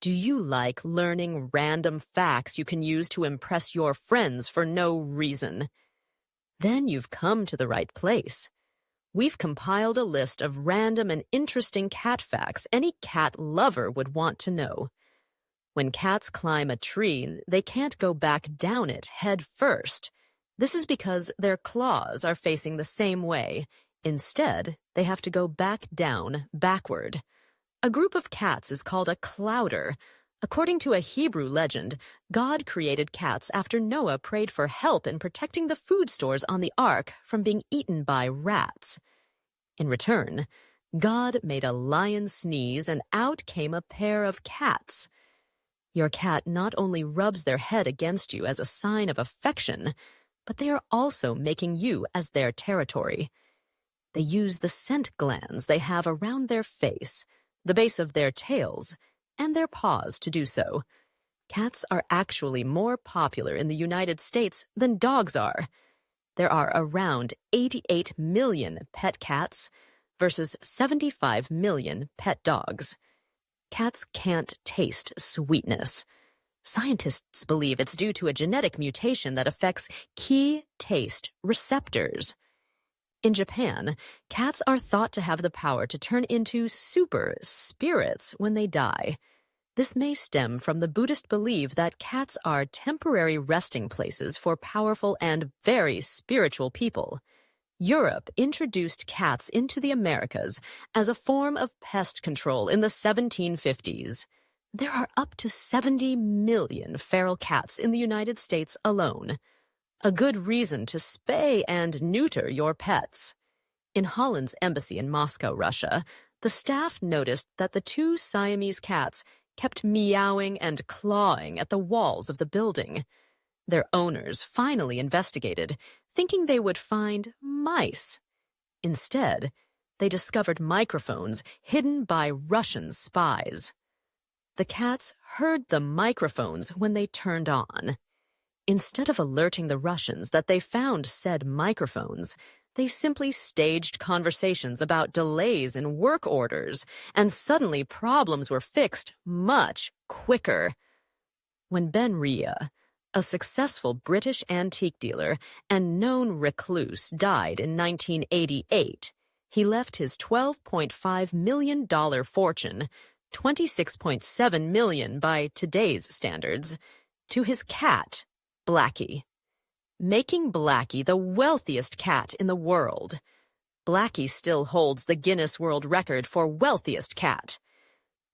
Do you like learning random facts you can use to impress your friends for no reason? Then you've come to the right place. We've compiled a list of random and interesting cat facts any cat lover would want to know. When cats climb a tree, they can't go back down it head first. This is because their claws are facing the same way. Instead, they have to go back down backward. A group of cats is called a clouder. According to a Hebrew legend, God created cats after Noah prayed for help in protecting the food stores on the ark from being eaten by rats. In return, God made a lion sneeze and out came a pair of cats. Your cat not only rubs their head against you as a sign of affection, but they are also making you as their territory. They use the scent glands they have around their face, the base of their tails, and their paws to do so. Cats are actually more popular in the United States than dogs are. There are around 88 million pet cats versus 75 million pet dogs. Cats can't taste sweetness. Scientists believe it's due to a genetic mutation that affects key taste receptors. In Japan, cats are thought to have the power to turn into super spirits when they die. This may stem from the Buddhist belief that cats are temporary resting places for powerful and very spiritual people. Europe introduced cats into the Americas as a form of pest control in the 1750s. There are up to 70 million feral cats in the United States alone. A good reason to spay and neuter your pets. In Holland's embassy in Moscow, Russia, the staff noticed that the two Siamese cats kept meowing and clawing at the walls of the building. Their owners finally investigated, thinking they would find mice. Instead, they discovered microphones hidden by Russian spies. The cats heard the microphones when they turned on. Instead of alerting the Russians that they found said microphones, they simply staged conversations about delays in work orders, and suddenly problems were fixed much quicker. When Ben Ria, a successful British antique dealer and known recluse, died in 1988, he left his $12.5 million fortune, $26.7 million by today's standards, to his cat, Blackie, making Blackie the wealthiest cat in the world. Blackie still holds the Guinness World Record for wealthiest cat.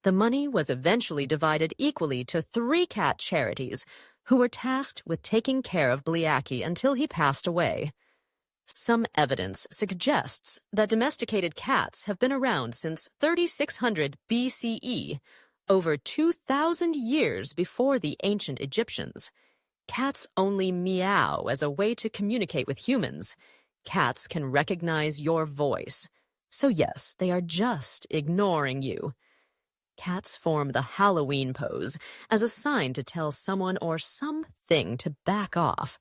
The money was eventually divided equally to 3 cat charities who were tasked with taking care of Blackie until he passed away. Some evidence suggests that domesticated cats have been around since 3600 BCE, over 2,000 years before the ancient Egyptians. Cats only meow as a way to communicate with humans. Cats can recognize your voice. So yes, they are just ignoring you. Cats form the Halloween pose as a sign to tell someone or something to back off.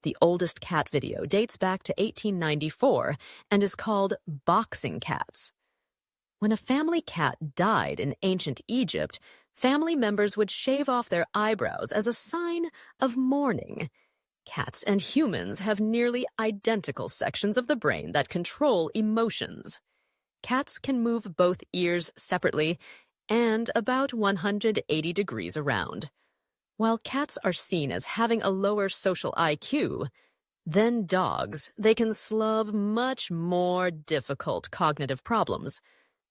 The oldest cat video dates back to 1894 and is called boxing cats. When a family cat died in ancient Egypt, family members would shave off their eyebrows as a sign of mourning. Cats and humans have nearly identical sections of the brain that control emotions. Cats can move both ears separately and about 180 degrees around. While cats are seen as having a lower social IQ than dogs, they can solve much more difficult cognitive problems.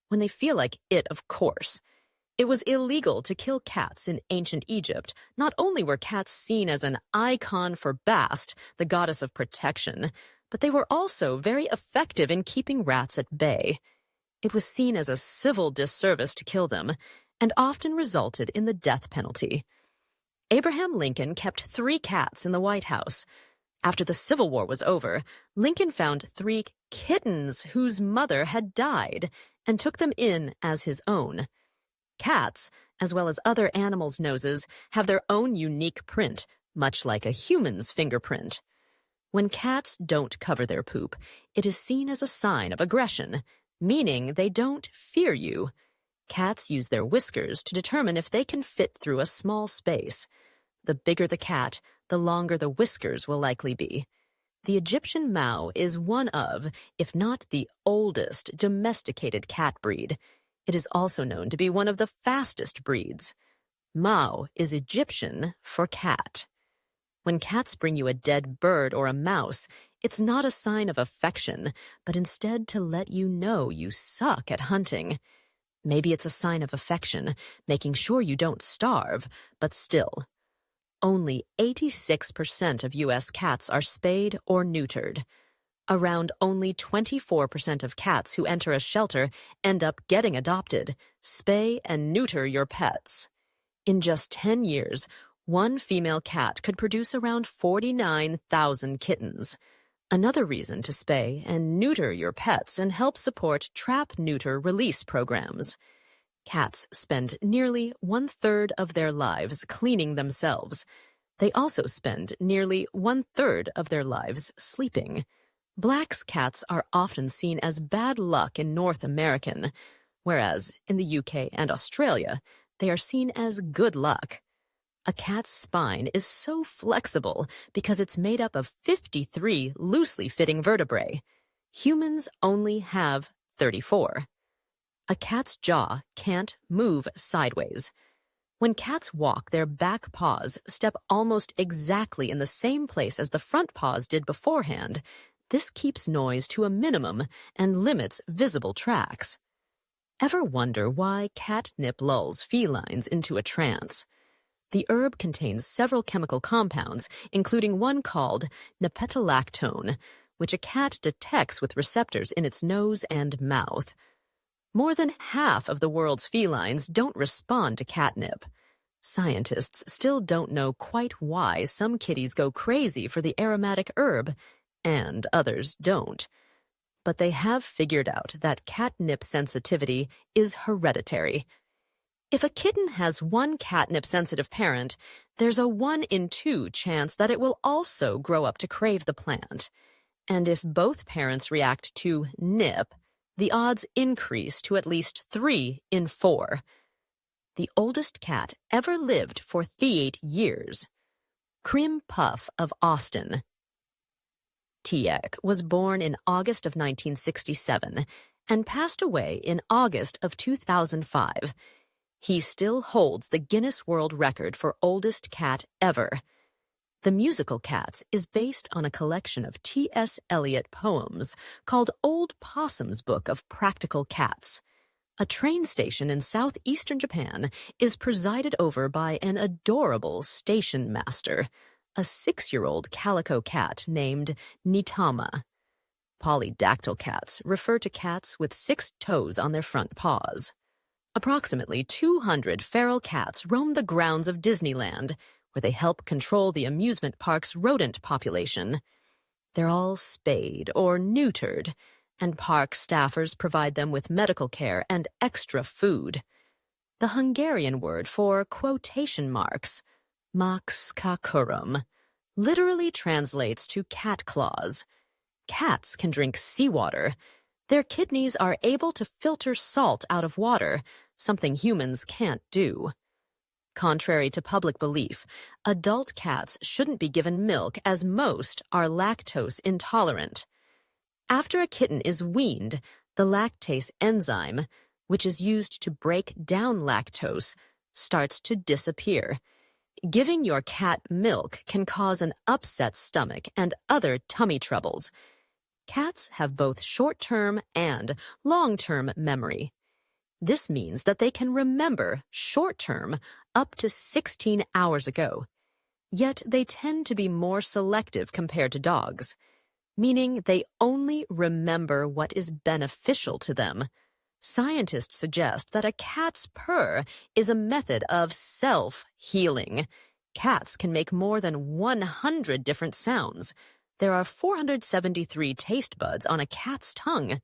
When they feel like it, of course. It was illegal to kill cats in ancient Egypt. Not only were cats seen as an icon for Bast, the goddess of protection, but they were also very effective in keeping rats at bay. It was seen as a civil disservice to kill them, and often resulted in the death penalty. Abraham Lincoln kept 3 cats in the White House. After the Civil War was over, Lincoln found 3 kittens whose mother had died and took them in as his own. Cats, as well as other animals' noses, have their own unique print, much like a human's fingerprint. When cats don't cover their poop, it is seen as a sign of aggression, meaning they don't fear you. Cats use their whiskers to determine if they can fit through a small space. The bigger the cat, the longer the whiskers will likely be. The Egyptian Mau is one of, if not the oldest, domesticated cat breed. It is also known to be one of the fastest breeds. Mau is Egyptian for cat. When cats bring you a dead bird or a mouse, it's not a sign of affection, but instead to let you know you suck at hunting. Maybe it's a sign of affection, making sure you don't starve, but still. Only 86% of U.S. cats are spayed or neutered. Around only 24% of cats who enter a shelter end up getting adopted. Spay and neuter your pets. In just 10 years, one female cat could produce around 49,000 kittens. Another reason to spay and neuter your pets and help support trap-neuter-release programs. Cats spend nearly 1/3 of their lives cleaning themselves. They also spend nearly 1/3 of their lives sleeping. Black's cats are often seen as bad luck in North America, whereas in the UK and Australia, they are seen as good luck. A cat's spine is so flexible because it's made up of 53 loosely fitting vertebrae. Humans only have 34. A cat's jaw can't move sideways. When cats walk, their back paws step almost exactly in the same place as the front paws did beforehand. This keeps noise to a minimum and limits visible tracks. Ever wonder why catnip lulls felines into a trance? The herb contains several chemical compounds, including one called nepetalactone, which a cat detects with receptors in its nose and mouth. More than half of the world's felines don't respond to catnip. Scientists still don't know quite why some kitties go crazy for the aromatic herb, and others don't. But they have figured out that catnip sensitivity is hereditary. If a kitten has one catnip-sensitive parent, there's a 1 in 2 chance that it will also grow up to crave the plant. And if both parents react to nip, the odds increase to at least 3 in 4. The oldest cat ever lived for 38 years. Krim Puff of Austin. Tiek was born in August of 1967 and passed away in August of 2005. He still holds the Guinness World Record for oldest cat ever. The musical Cats is based on a collection of T.S. Eliot poems called Old Possum's Book of Practical Cats. A train station in southeastern Japan is presided over by an adorable station master, a 6-year-old calico cat named Nitama. Polydactyl cats refer to cats with 6 toes on their front paws. Approximately 200 feral cats roam the grounds of Disneyland, where they help control the amusement park's rodent population. They're all spayed or neutered, and park staffers provide them with medical care and extra food. The Hungarian word for quotation marks, max kakurum, literally translates to cat claws. Cats can drink seawater. Their kidneys are able to filter salt out of water, something humans can't do. Contrary to public belief, adult cats shouldn't be given milk as most are lactose intolerant. After a kitten is weaned, the lactase enzyme, which is used to break down lactose, starts to disappear. Giving your cat milk can cause an upset stomach and other tummy troubles. Cats have both short-term and long-term memory. This means that they can remember short-term up to 16 hours ago. Yet they tend to be more selective compared to dogs, meaning they only remember what is beneficial to them. Scientists suggest that a cat's purr is a method of self-healing. Cats can make more than 100 different sounds. There are 473 taste buds on a cat's tongue.